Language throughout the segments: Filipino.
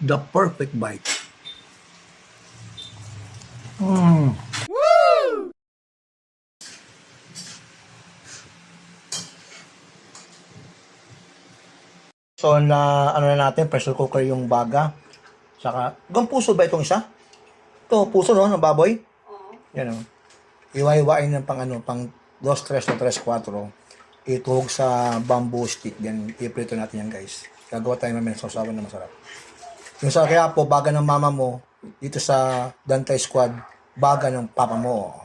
The perfect bite. So, ano na natin, pressure cooker yung baga. Saka, puso ba itong isa? Ito, puso no, ng baboy? Oo. Yan o. Iwa-iwain ng pang 2, 3 o 3, 4. Ituhog sa bamboo stick. Yan, iprito natin yan guys. Gagawa tayo namin sa sausawan na masarap. Yung sa kaya po, baga ng mama mo, dito sa Dantay Squad, baga ng papa mo.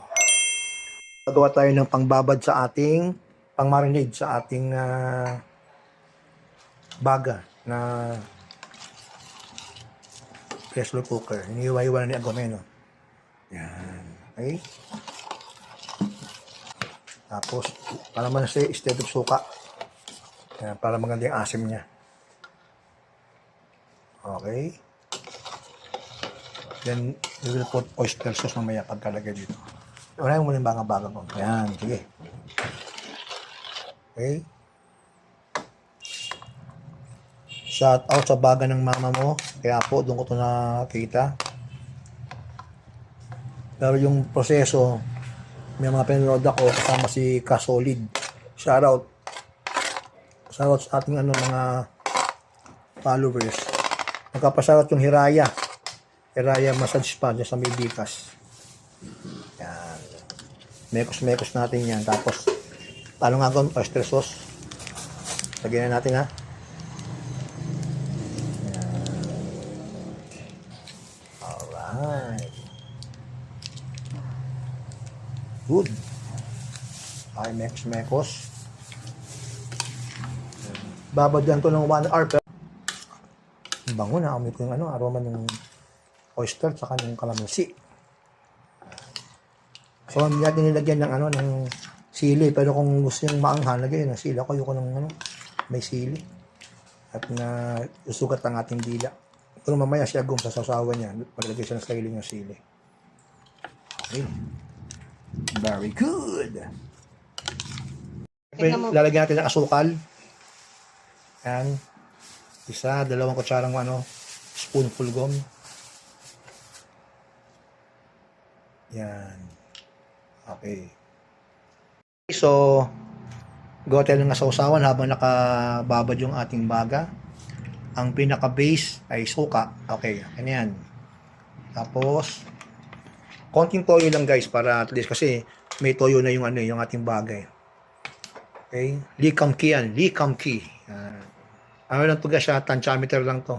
Gagawa tayo ng pangbabad sa ating, pang-marinade sa ating baga na pressure cooker. Iniiwa-iwa na ni Agomeno. Yan. Okay? Tapos, para man siya instead of suka. Yan, para maganda yung asim niya. Okay? Then, we will put oyster sauce mamaya pagkalagay dito. Unahin mo muna yung baga-baga mo. Yan, sige. Okay? Shout out sa baga ng mama mo. Kaya po, doon ko ito nakita. Pero yung proseso, may mga pinanood ako kasama si Kasolid. Shout out. Shout out sa ating mga followers. Nagkapasarot yung Hiraya. Hiraya massage spa dyan sa may Bikas. Yan. Mekos-mekos natin yan. Tapos, paano nga gawin? Oyster sauce. Lagyan na natin ha. Alright. Good. Ay, mekos-mekos. Babadyan ko ng 1 hour. Ang bango na. Amoy ko yung aroma ng oyster tsaka ng kalamansi. So, hindi natin nilagyan ng ng sili. Pero kung gusto yung maanghang, lagyan ng sili. Ako yung may sili. At na usugat ang ating dila. Pero mamaya siya sa sasawan niya. Maglagay siya ng sariling ng sili. Okay. Very good. Lalagyan natin ng asukal. Yan. 1, 2 kutsarang spoonful gum. Yan. Okay. So, gawa tayo ng sausawan habang nakababad yung ating baga. Ang pinaka-base ay suka. Okay, yan. Tapos, konting toyo lang guys para at least kasi may toyo na yung yung ating bagay. Okay? Likamki yan. Likamki. Ano lang to guys, tansyameter lang to.